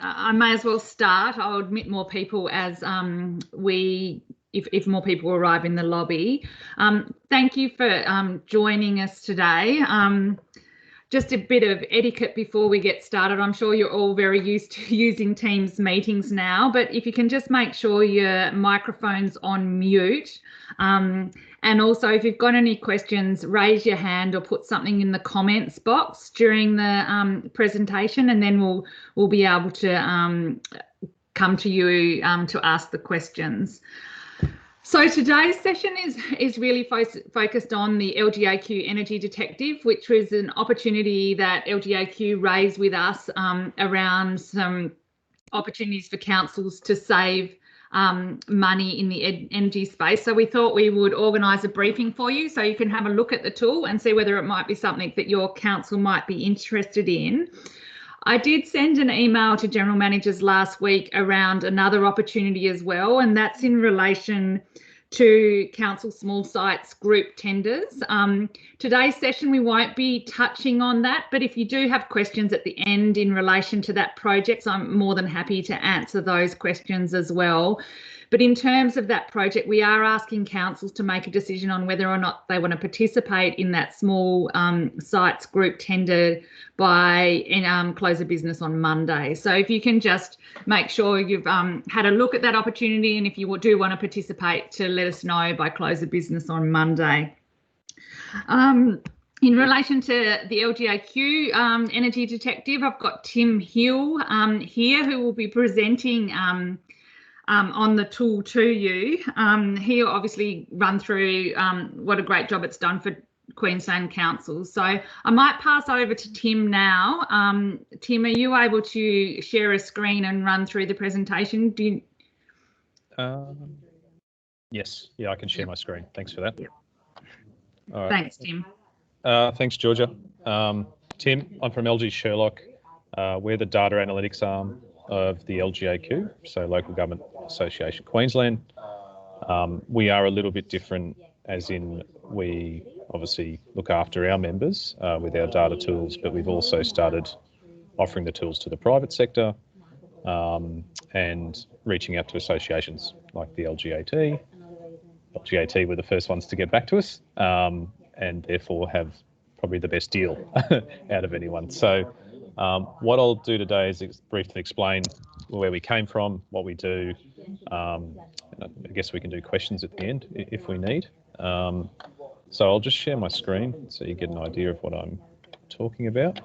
I may as well start. I'll admit more people as if more people arrive in the lobby. Thank you for joining us today. Just a bit of etiquette before we get started. I'm sure you're all very used to using Teams meetings now, but if you can just make sure your microphone's on mute. And also, if you've got any questions, raise your hand or put something in the comments box during the presentation, and then we'll be able to come to you to ask the questions. So today's session is really focused on the LGAQ Energy Detective, which was an opportunity that LGAQ raised with us around some opportunities for councils to save money in the energy space. So we thought we would organise a briefing for you so you can have a look at the tool and see whether it might be something that your council might be interested in. I did send an email to general managers last week around another opportunity as well, and that's in relation to council small sites group tenders. Today's session we won't be touching on that, but if you do have questions at the end in relation to that project, I'm more than happy to answer those questions as well. But in terms of that project, we are asking councils to make a decision on whether or not they want to participate in that small sites group tender by close of business on Monday. So if you can just make sure you've had a look at that opportunity, and if you do want to participate, to let us know by close of business on Monday. In relation to the LGAQ Energy Detective, I've got Tim Hill here, who will be presenting on the tool to you. He'll obviously run through what a great job it's done for Queensland councils. So I might pass over to Tim now. Tim, are you able to share a screen and run through the presentation? Yes, yeah, I can share my screen. Thanks for that. Yep. All right. Thanks, Tim. Thanks, Georgia. Tim, I'm from LG SHERLOCK. We're the data analytics arm of the LGAQ, so Local Government Association Queensland. We are a little bit different, as in we obviously look after our members with our data tools, but we've also started offering the tools to the private sector and reaching out to associations like the LGAT. LGAT were the first ones to get back to us and therefore have probably the best deal out of anyone. So what I'll do today is briefly explain where we came from, what we do. And I guess we can do questions at the end if we need. So I'll just share my screen so you get an idea of what I'm talking about.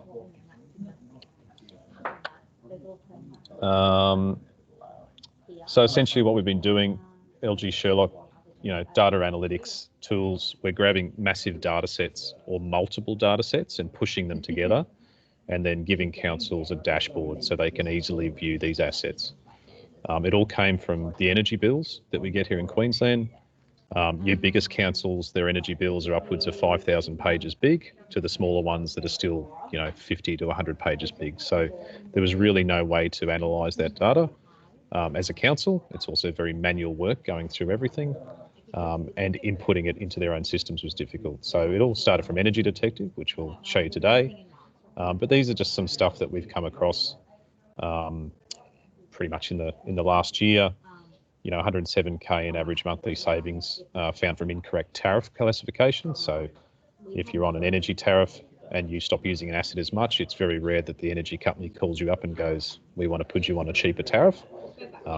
So essentially what we've been doing, LG SHERLOCK, data analytics tools, we're grabbing massive data sets or multiple data sets and pushing them together, and then giving councils a dashboard so they can easily view these assets. It all came from the energy bills that we get here in Queensland. Your biggest councils, their energy bills are upwards of 5,000 pages big, to the smaller ones that are still, 50 to 100 pages big. So there was really no way to analyse that data. As a council, it's also very manual work going through everything, and inputting it into their own systems was difficult. So it all started from Energy Detective, which we'll show you today. But these are just some stuff that we've come across pretty much in the last year. 107k in average monthly savings found from incorrect tariff classification. So if you're on an energy tariff and you stop using an asset as much, it's very rare that the energy company calls you up and goes, we want to put you on a cheaper tariff.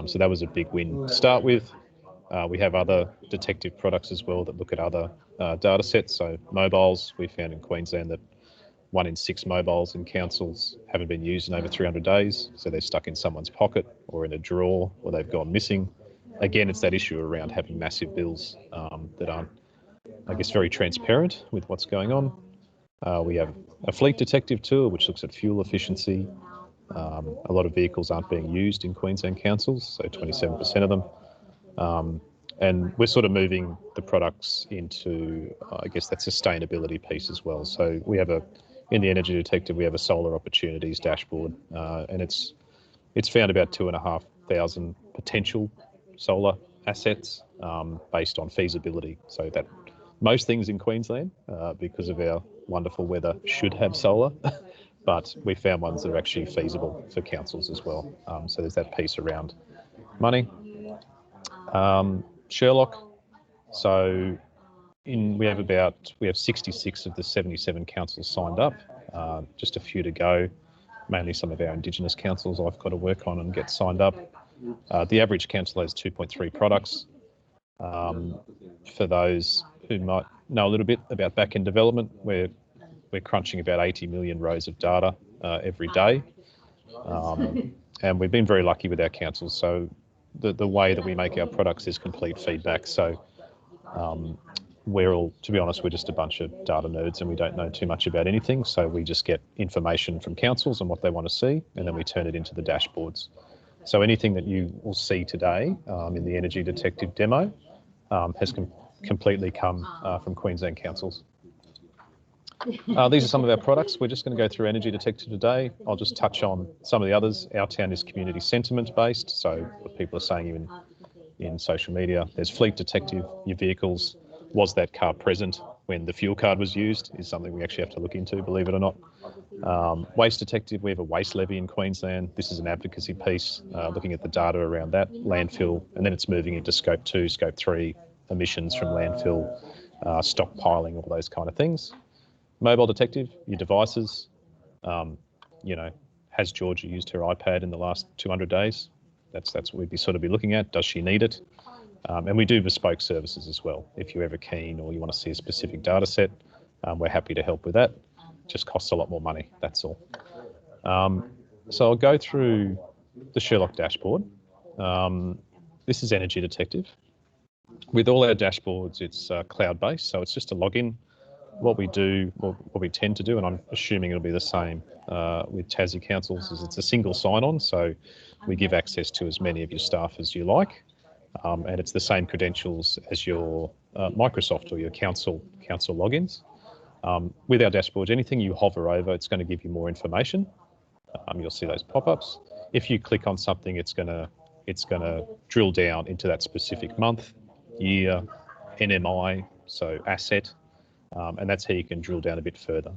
So that was a big win to start with. We have other detective products as well that look at other data sets. So mobiles, we found in Queensland that 1 in 6 mobiles in councils haven't been used in over 300 days. So they're stuck in someone's pocket or in a drawer, or they've gone missing. Again, it's that issue around having massive bills that aren't, I guess, very transparent with what's going on. We have a fleet detective tool, which looks at fuel efficiency. A lot of vehicles aren't being used in Queensland councils, so 27% of them. And we're sort of moving the products into, I guess, that sustainability piece as well. So we have in the Energy Detective, we have a solar opportunities dashboard, and it's found about 2,500 potential solar assets based on feasibility. So that most things in Queensland, because of our wonderful weather, should have solar. but we found ones that are actually feasible for councils as well. So there's that piece around money. SHERLOCK. So we have 66 of the 77 councils signed up, just a few to go, mainly some of our Indigenous councils I've got to work on and get signed up. The average council has 2.3 products. For those who might know a little bit about back-end development, we're crunching about 80 million rows of data every day. And we've been very lucky with our councils. So the way that we make our products is complete feedback. So we're all, to be honest, we're just a bunch of data nerds and we don't know too much about anything. So we just get information from councils and what they want to see, and then we turn it into the dashboards. So anything that you will see today in the Energy Detective demo has completely come from Queensland councils. These are some of our products. We're just going to go through Energy Detective today. I'll just touch on some of the others. Our town is community sentiment based, so what people are saying even in social media. There's Fleet Detective, your vehicles. Was that car present when the fuel card was used is something we actually have to look into, believe it or not. Waste Detective, we have a waste levy in Queensland. This is an advocacy piece, looking at the data around that, landfill, and then it's moving into Scope 2, Scope 3 emissions from landfill, stockpiling, all those kind of things. Mobile Detective, your devices. Has Georgia used her iPad in the last 200 days? That's what we'd be looking at. Does she need it? And we do bespoke services as well. If you're ever keen or you want to see a specific data set, we're happy to help with that. It just costs a lot more money, that's all. So I'll go through the SHERLOCK dashboard. This is Energy Detective. With all our dashboards, it's cloud-based, so it's just a login. What we tend to do, and I'm assuming it'll be the same with Tassie councils, is it's a single sign-on, so we give access to as many of your staff as you like. And it's the same credentials as your Microsoft or your council logins. With our dashboards, anything you hover over, it's going to give you more information. You'll see those pop-ups. If you click on something, it's going to drill down into that specific month, year, NMI, so asset, and that's how you can drill down a bit further.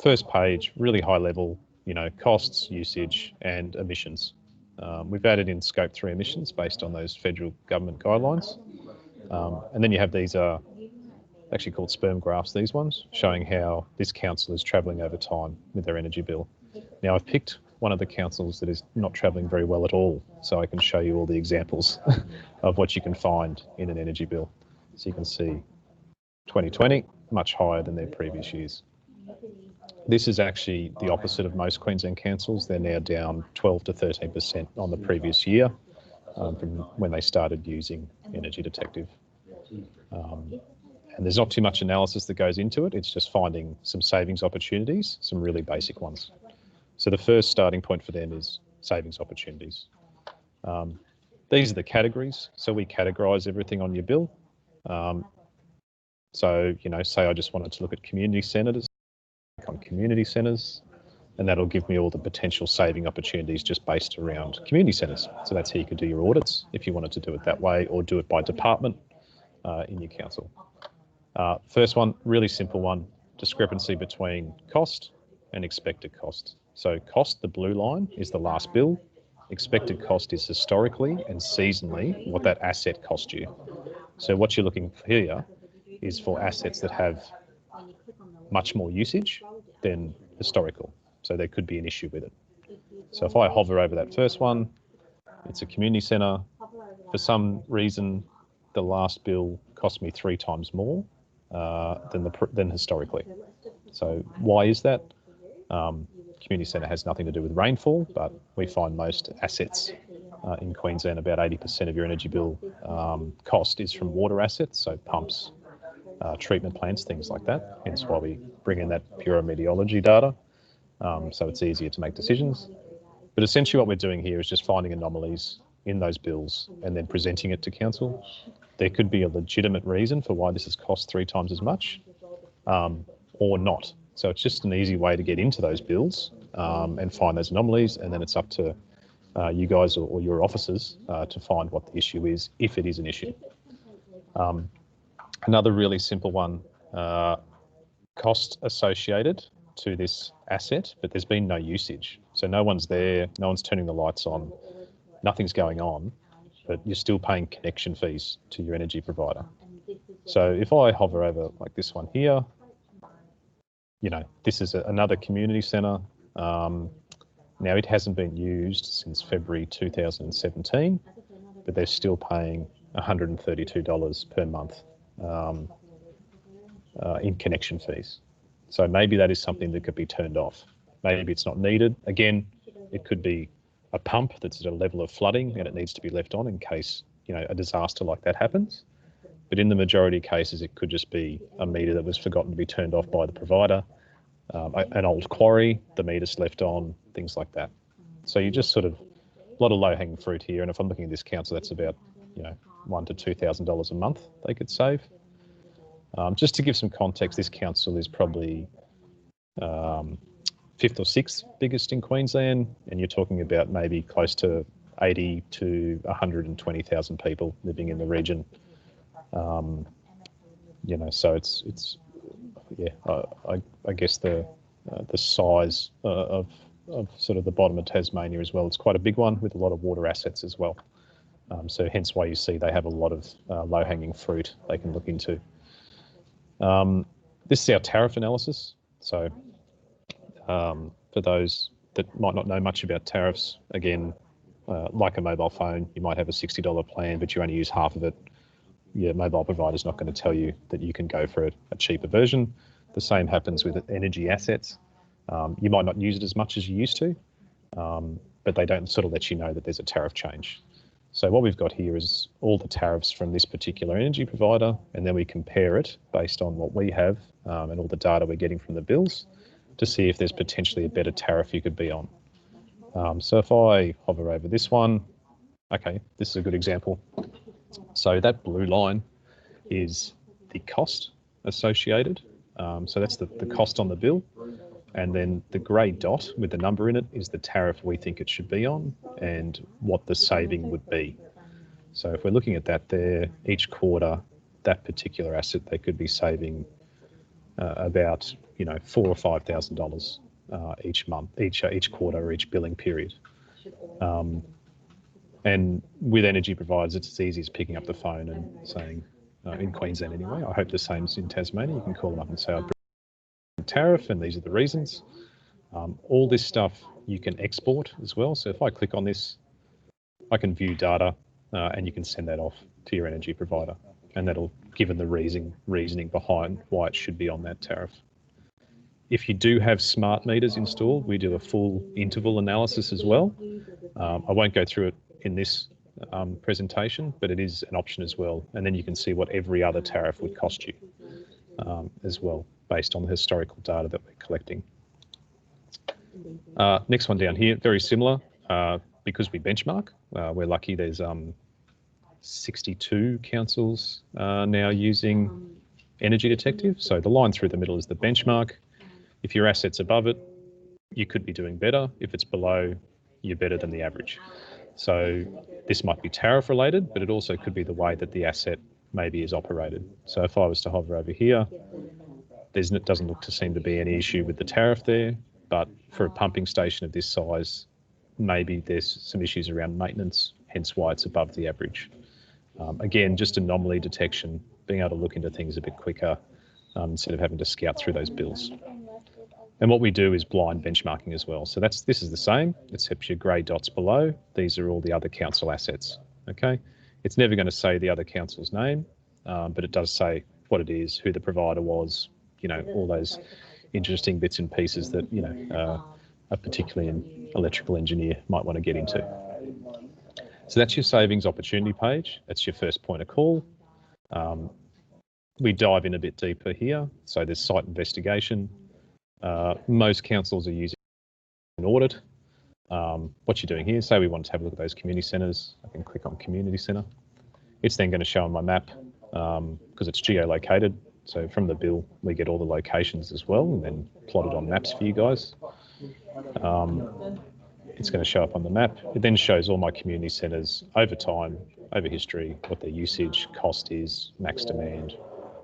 First page, really high level, costs, usage, and emissions. We've added in Scope 3 emissions based on those federal government guidelines. And then you have these actually called sperm graphs, these ones, showing how this council is travelling over time with their energy bill. Now, I've picked one of the councils that is not travelling very well at all, so I can show you all the examples of what you can find in an energy bill. So you can see 2020, much higher than their previous years. This is actually the opposite of most Queensland councils. They're now down 12 to 13% on the previous year from when they started using Energy Detective. And there's not too much analysis that goes into it. It's just finding some savings opportunities, some really basic ones. So the first starting point for them is savings opportunities. These are the categories. So we categorise everything on your bill. So, say I just wanted to look at community centres, on community centres, and that'll give me all the potential saving opportunities just based around community centres. So that's how you could do your audits if you wanted to do it that way, or do it by department in your council. First one, really simple one, discrepancy between cost and expected cost. So cost, the blue line, is the last bill. Expected cost is historically and seasonally what that asset cost you. So what you're looking for here is for assets that have much more usage than historical. So there could be an issue with it. So if I hover over that first one, it's a community centre. For some reason, the last bill cost me 3 times more than historically. So why is that? Community centre has nothing to do with rainfall, but we find most assets in Queensland, about 80% of your energy bill cost is from water assets, so pumps, treatment plants, things like that. Hence why we bring in that Bureau meteorology data, so it's easier to make decisions. But essentially what we're doing here is just finding anomalies in those bills and then presenting it to council. There could be a legitimate reason for why this has cost 3 times as much, or not. So it's just an easy way to get into those bills and find those anomalies, and then it's up to you guys or your officers to find what the issue is, if it is an issue. Another really simple one, cost associated to this asset, but there's been no usage. So no one's there, no one's turning the lights on, nothing's going on, but you're still paying connection fees to your energy provider. So if I hover over like this one here, you know, this is another community centre. Now it hasn't been used since February 2017, but they're still paying $132 per month in connection fees. So maybe that is something that could be turned off. Maybe it's not needed. Again, it could be a pump that's at a level of flooding and it needs to be left on in case, you know, a disaster like that happens. But in the majority of cases, it could just be a meter that was forgotten to be turned off by the provider, an old quarry, the meter's left on, things like that. So you just sort of, a lot of low-hanging fruit here. And if I'm looking at this council, that's about, you know, $1,000 to $2,000 a month they could save. Just to give some context, this council is probably fifth or sixth biggest in Queensland, and you're talking about maybe close to 80 to 120,000 people living in the region. You know, so it's yeah, I guess the size of sort of the bottom of Tasmania as well. It's quite a big one with a lot of water assets as well. So hence why you see they have a lot of low-hanging fruit they can look into. This is our tariff analysis. So for those that might not know much about tariffs, again, like a mobile phone, you might have a $60 plan, but you only use half of it. Your mobile provider is not going to tell you that you can go for a cheaper version. The same happens with energy assets. You might not use it as much as you used to, but they don't sort of let you know that there's a tariff change. So what we've got here is all the tariffs from this particular energy provider, and then we compare it based on what we have and all the data we're getting from the bills to see if there's potentially a better tariff you could be on. So if I hover over this one, okay, this is a good example. So that blue line is the cost associated. So that's the cost on the bill. And then the grey dot with the number in it is the tariff we think it should be on and what the saving would be. So if we're looking at that there, each quarter, that particular asset, they could be saving about, you know, $4,000 or $5,000 each month, each quarter or each billing period. And with energy providers, it's as easy as picking up the phone and saying, in Queensland anyway, I hope the same's in Tasmania, you can call them up and say, I've a tariff and these are the reasons. All this stuff you can export as well. So if I click on this, I can view data and you can send that off to your energy provider, and that'll give them the reasoning behind why it should be on that tariff. If you do have smart meters installed, we do a full interval analysis as well. I won't go through it in this presentation, but it is an option as well. And then you can see what every other tariff would cost you as well, based on the historical data that we're collecting. Next one down here, very similar. Because we benchmark, we're lucky there's 62 councils now using Energy Detective. So the line through the middle is the benchmark. If your asset's above it, you could be doing better. If it's below, you're better than the average. So this might be tariff related, but it also could be the way that the asset maybe is operated. So if I was to hover over here, it doesn't look to seem to be any issue with the tariff there, but for a pumping station of this size, maybe there's some issues around maintenance, hence why it's above the average. Again, just anomaly detection, being able to look into things a bit quicker instead of having to scout through those bills. And what we do is blind benchmarking as well. So this is the same, except your grey dots below. These are all the other council assets, okay? It's never going to say the other council's name, but it does say what it is, who the provider was, you know, all those interesting bits and pieces that, you know, particularly an electrical engineer might want to get into. So that's your savings opportunity page. That's your first point of call. We dive in a bit deeper here. So there's site investigation. Most councils are using an audit. What you're doing here, say we want to have a look at those community centres. I can click on community centre. It's then going to show on my map because it's geolocated. So from the bill, we get all the locations as well and then plot it on maps for you guys. It's going to show up on the map. It then shows all my community centres over time, over history, what their usage, cost is, max demand,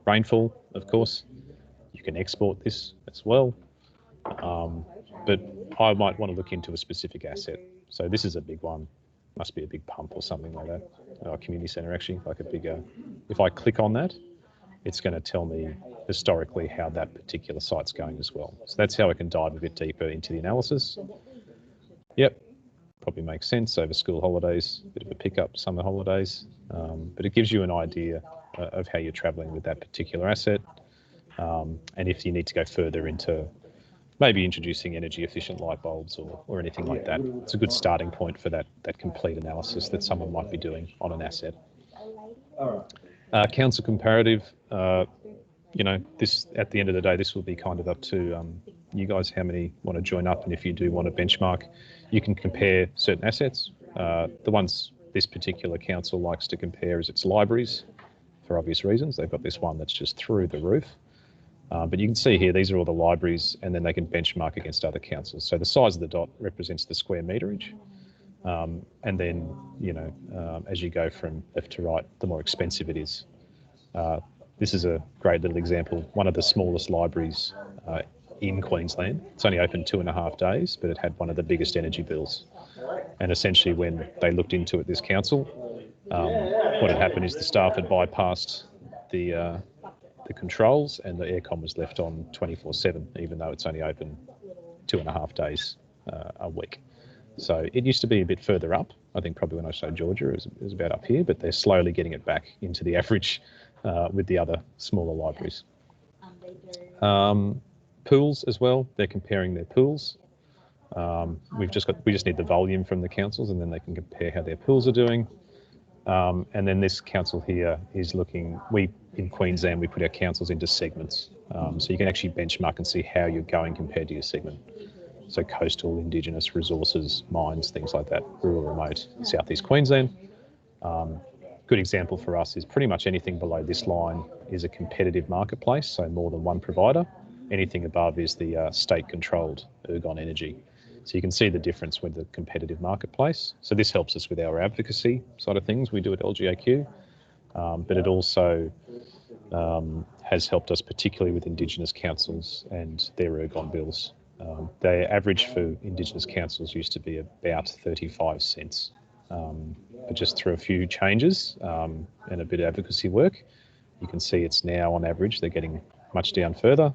rainfall, of course. You can export this as well. But I might want to look into a specific asset. So this is a big one. Must be a big pump or something like that. Community centre, actually, like a bigger. If I click on that, it's going to tell me historically how that particular site's going as well. So that's how I can dive a bit deeper into the analysis. Yep, probably makes sense over school holidays, bit of a pickup, summer holidays, but it gives you an idea of how you're travelling with that particular asset. And if you need to go further into maybe introducing energy efficient light bulbs or anything like that, it's a good starting point for that complete analysis that someone might be doing on an asset. Council comparative, this at the end of the day, this will be kind of up to you guys how many want to join up, and if you do want to benchmark, you can compare certain assets. The ones this particular council likes to compare is its libraries, for obvious reasons. They've got this one that's just through the roof. But you can see here, these are all the libraries, and then they can benchmark against other councils. So the size of the dot represents the square meterage. And then, as you go from left to right, the more expensive it is. This is a great little example. One of the smallest libraries in Queensland. It's only open 2.5 days, but it had one of the biggest energy bills. And essentially when they looked into it, this council, what had happened is the staff had bypassed the controls, and the aircon was left on 24/7, even though it's only open 2.5 days a week. So it used to be a bit further up. I think probably when I showed Georgia, it was about up here, but they're slowly getting it back into the average with the other smaller libraries. Pools as well. They're comparing their pools. We just need the volume from the councils, and then they can compare how their pools are doing. And then this council here is looking, in Queensland, we put our councils into segments. So you can actually benchmark and see how you're going compared to your segment. So coastal, Indigenous, resources, mines, things like that, rural, remote, Southeast Queensland. Good example for us is pretty much anything below this line is a competitive marketplace, so more than one provider. Anything above is the state-controlled ergon energy. So you can see the difference with the competitive marketplace. So this helps us with our advocacy side of things we do at LGAQ, but it also has helped us particularly with Indigenous councils and their ergon bills. The average for Indigenous councils used to be about 35 cents, but just through a few changes and a bit of advocacy work, you can see it's now on average, they're getting much down further.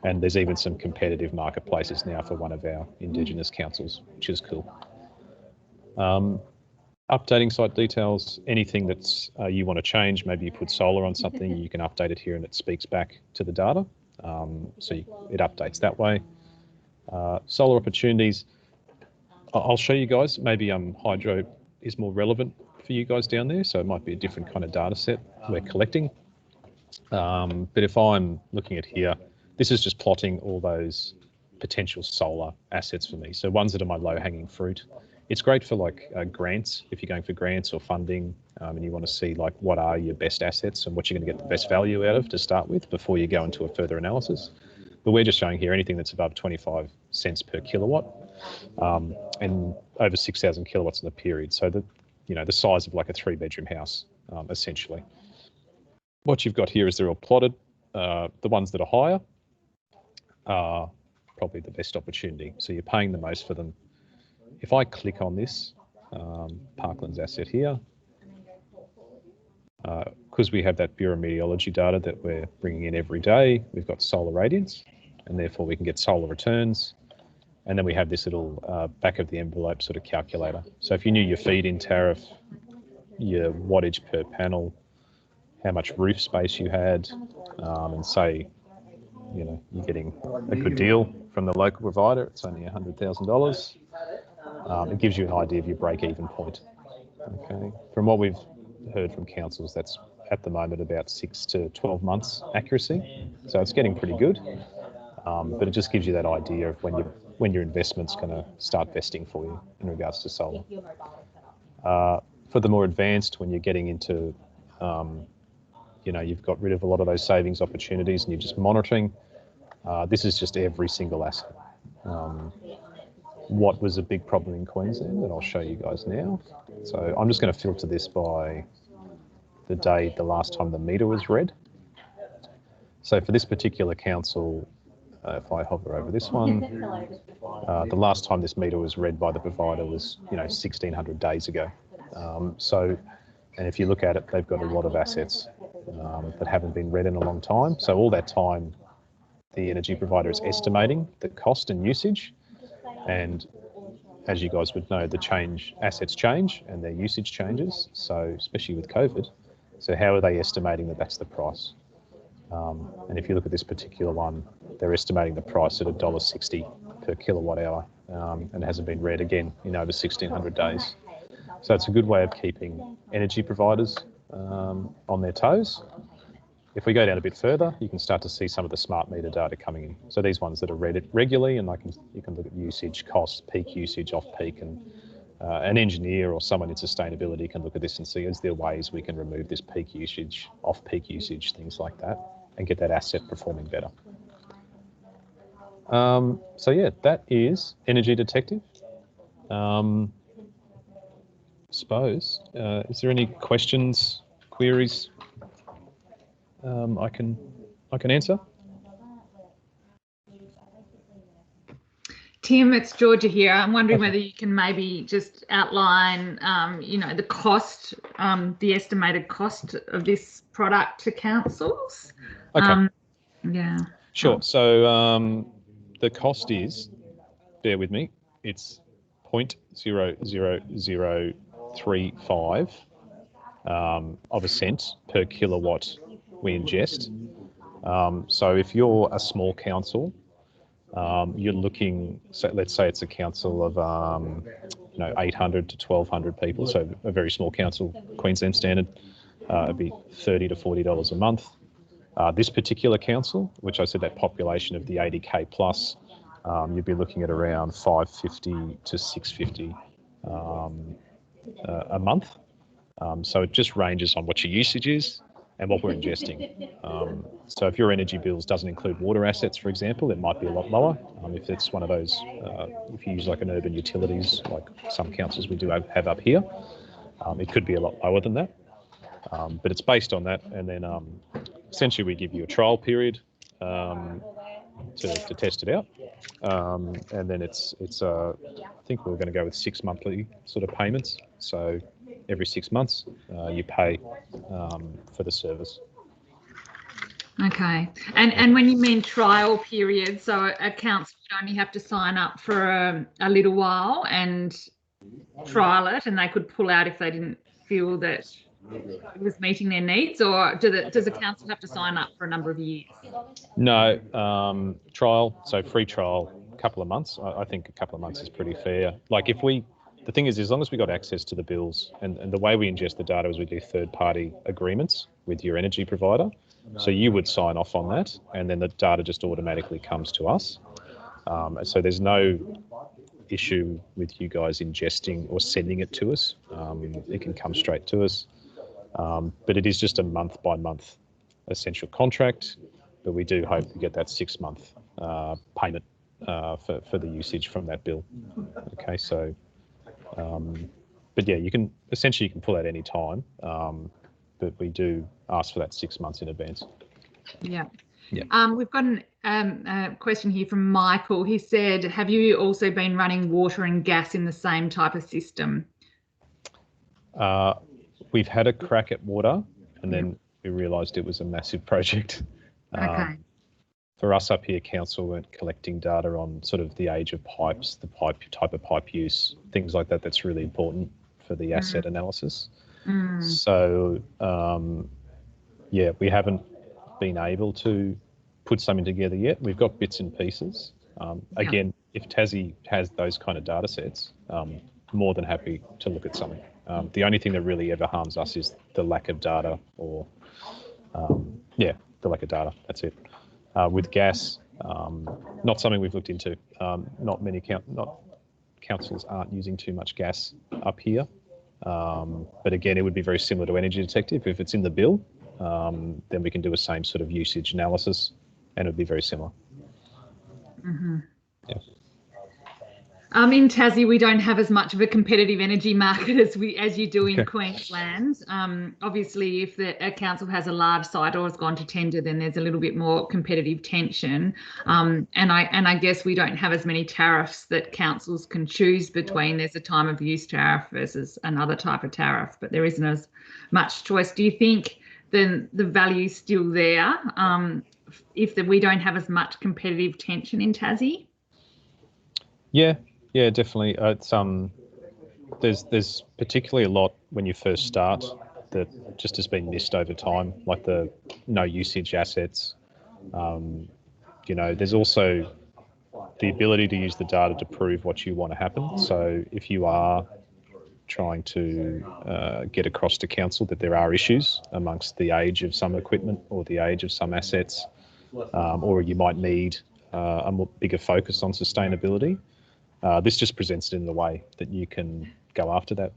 And there's even some competitive marketplaces now for one of our Indigenous councils, which is cool. Updating site details, anything that's you want to change, maybe you put solar on something, you can update it here and it speaks back to the data. It updates that way. Solar opportunities, I'll show you guys, maybe hydro is more relevant for you guys down there, so it might be a different kind of data set we're collecting. But if I'm looking at here, this is just plotting all those potential solar assets for me. So ones that are my low-hanging fruit. It's great for like grants, if you're going for grants or funding, and you want to see like what are your best assets and what you're going to get the best value out of to start with before you go into a further analysis. But we're just showing here anything that's above 25 cents per kilowatt and over 6,000 kilowatts in the period. So the size of like a 3-bedroom house, essentially. What you've got here is they're all plotted. The ones that are higher are probably the best opportunity. So you're paying the most for them. If I click on this Parklands asset here, because we have that Bureau Meteorology data that we're bringing in every day, we've got solar radiance, and therefore we can get solar returns. And then we have this little back of the envelope sort of calculator. So if you knew your feed-in tariff, your wattage per panel, how much roof space you had, and say, you're getting a good deal from the local provider, it's only $100,000. It gives you an idea of your break-even point. Okay. From what we've heard from councils, that's at the moment about 6 to 12 months accuracy. So it's getting pretty good, but it just gives you that idea of when your investment's going to start vesting for you in regards to solar. For the more advanced, when you're getting into you've got rid of a lot of those savings opportunities and you're just monitoring. This is just every single asset. What was a big problem in Queensland, and I'll show you guys now. So I'm just going to filter this by the last time the meter was read. So for this particular council, If I hover over this one, the last time this meter was read by the provider was, 1,600 days ago. And if you look at it, they've got a lot of assets that haven't been read in a long time. So all that time, the energy provider is estimating the cost and usage. And as you guys would know, assets change and their usage changes. So especially with COVID. So how are they estimating that that's the price? And if you look at this particular one, they're estimating the price at $1.60 per kilowatt hour, and hasn't been read again in over 1,600 days. So it's a good way of keeping energy providers on their toes. If we go down a bit further, you can start to see some of the smart meter data coming in. So these ones that are read regularly, and you can look at usage, costs, peak usage, off peak, and an engineer or someone in sustainability can look at this and see, is there ways we can remove this peak usage, off peak usage, things like that, and get that asset performing better. So yeah, that is Energy Detective. Suppose, is there any questions, queries I can answer? Tim, it's Georgia here. I'm wondering whether you can maybe just outline, the cost, the estimated cost of this product to councils. Okay. Yeah. Sure. So the cost is, bear with me, it's 0.00035 of a cent per kilowatt we ingest. So if you're a small council, you're looking, so let's say it's a council of 800 to 1,200 people, so a very small council, Queensland standard, it'd be $30 to $40 a month. This particular council, which I said that population of the 80k plus, you'd be looking at around $550 to $650 a month. So it just ranges on what your usage is and what we're ingesting. So if your energy bills doesn't include water assets, for example, it might be a lot lower. If it's one of those, if you use like an urban utilities, like some councils we do have up here, it could be a lot lower than that. But it's based on that, and then essentially we give you a trial period to test it out, and then it's I think we're going to go with 6 monthly sort of payments. So every 6 months you pay for the service. Okay. And when you mean trial period, so a council would only have to sign up for a little while and trial it, and they could pull out if they didn't feel that it was meeting their needs, or does the council have to sign up for a number of years? No, trial, so free trial, a couple of months. I think a couple of months is pretty fair. Like the thing is, as long as we got access to the bills, and the way we ingest the data is we do third-party agreements with your energy provider. So you would sign off on that, and then the data just automatically comes to us. So there's no issue with you guys ingesting or sending it to us. It can come straight to us. But it is just a month-by-month essential contract, but we do hope to get that 6 month payment for the usage from that bill. Okay, so, but yeah, you can pull out any time, but we do ask for that 6 months in advance. Yeah. Yeah. We've got a question here from Michael. He said, have you also been running water and gas in the same type of system? We've had a crack at water, and then we realised it was a massive project. Okay. For us up here, council weren't collecting data on sort of the age of pipes, the type of pipe use, things like that. That's really important for the asset analysis. So, yeah, we haven't been able to put something together yet. We've got bits and pieces. Again, if Tassie has those kind of data sets, more than happy to look at something. The only thing that really ever harms us is the lack of data, or the lack of data. That's it. With gas, not something we've looked into. Not many councils aren't using too much gas up here. But again, it would be very similar to Energy Detective. If it's in the bill, then we can do a same sort of usage analysis, and it would be very similar. Mm-hmm. Yeah. In Tassie, we don't have as much of a competitive energy market as you do in Queensland. Obviously, if a council has a large site or has gone to tender, then there's a little bit more competitive tension. And I guess we don't have as many tariffs that councils can choose between. There's a time of use tariff versus another type of tariff, but there isn't as much choice. Do you think then the value's still there if we don't have as much competitive tension in Tassie? Yeah, definitely. There's particularly a lot when you first start that just has been missed over time, like the no usage assets. There's also the ability to use the data to prove what you want to happen. So if you are trying to get across to council that there are issues amongst the age of some equipment or the age of some assets, or you might need a more bigger focus on sustainability, this just presents it in the way that you can go after that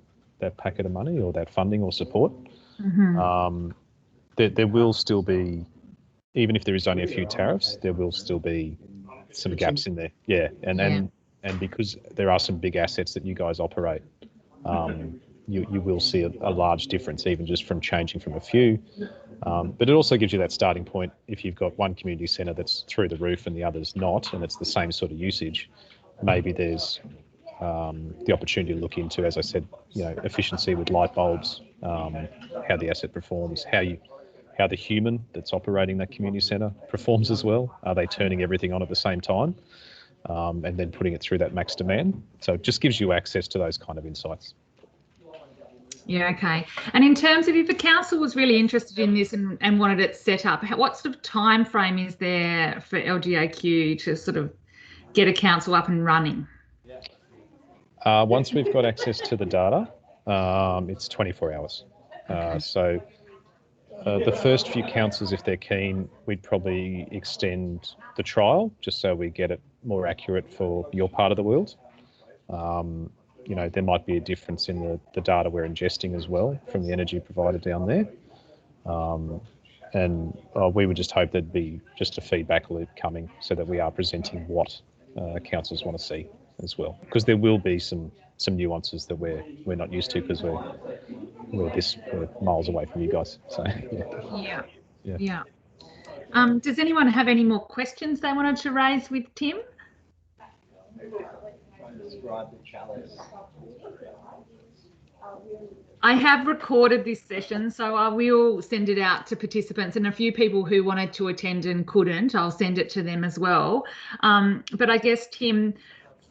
packet of money or that funding or support. Mm-hmm. There will still be, even if there is only a few tariffs, there will still be some gaps in there. Yeah, and because there are some big assets that you guys operate, you will see a large difference even just from changing from a few. But it also gives you that starting point if you've got one community centre that's through the roof and the other's not, and it's the same sort of usage. Maybe there's the opportunity to look into, as I said, efficiency with light bulbs, how the asset performs, how the human that's operating that community centre performs as well. Are they turning everything on at the same time, and then putting it through that max demand? So it just gives you access to those kind of insights. Yeah, okay. And in terms of if the council was really interested in this and wanted it set up, what sort of time frame is there for LGAQ to sort of get a council up and running? Once we've got access to the data, it's 24 hours. Okay. So the first few councils, if they're keen, we'd probably extend the trial just so we get it more accurate for your part of the world. There might be a difference in the data we're ingesting as well from the energy provider down there. And we would just hope there'd be just a feedback loop coming so that we are presenting what councils want to see as well. Because there will be some nuances that we're not used to because we're miles away from you guys. So Yeah. Does anyone have any more questions they wanted to raise with Tim? I have recorded this session, so I will send it out to participants, and a few people who wanted to attend and couldn't, I'll send it to them as well. But I guess, Tim,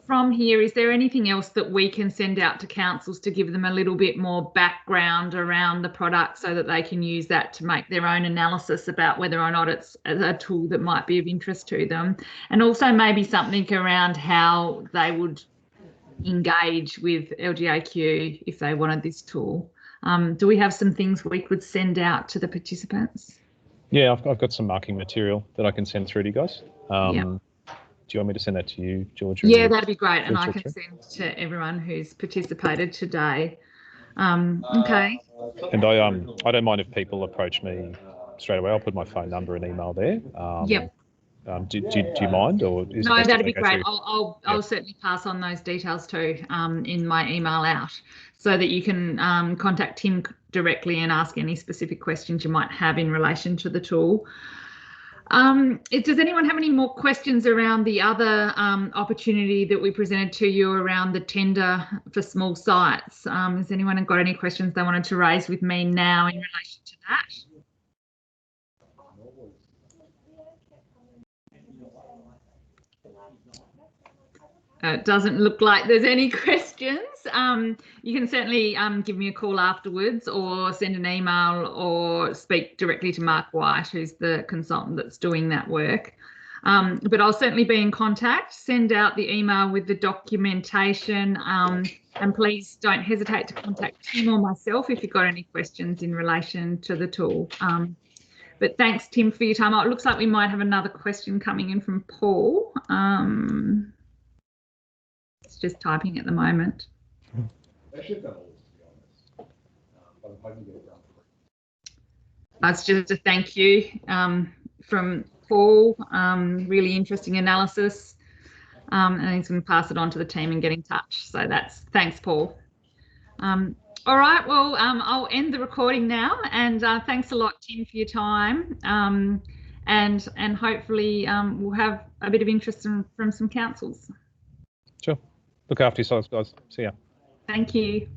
from here, is there anything else that we can send out to councils to give them a little bit more background around the product so that they can use that to make their own analysis about whether or not it's a tool that might be of interest to them? And also maybe something around how they would engage with LGAQ if they wanted this tool. Do we have some things we could send out to the participants? Yeah, I've got some marking material that I can send through to you guys. Do you want me to send that to you, George? Yeah, that'd be great. And I can send to everyone who's participated today. Okay. And I don't mind if people approach me straight away. I'll put my phone number and email there. Yep. Do you mind, or is no? That'd be great. I'll certainly pass on those details too in my email out, so that you can contact Tim directly and ask any specific questions you might have in relation to the tool. Does anyone have any more questions around the other opportunity that we presented to you around the tender for small sites? Has anyone got any questions they wanted to raise with me now in relation to that? It doesn't look like there's any questions. You can certainly give me a call afterwards or send an email or speak directly to Mark White, who's the consultant that's doing that work. But I'll certainly be in contact. Send out the email with the documentation, and please don't hesitate to contact Tim or myself if you've got any questions in relation to the tool. But thanks, Tim, for your time. Oh, it looks like we might have another question coming in from Paul. It's just typing at the moment. It's just a thank you from Paul. Really interesting analysis. and he's going to pass it on to the team and get in touch. So thanks, Paul. All right, well, I'll end the recording now, and thanks a lot, Tim, for your time. And hopefully we'll have a bit of interest from some councils. Sure. Look after yourselves, guys. See ya. Thank you.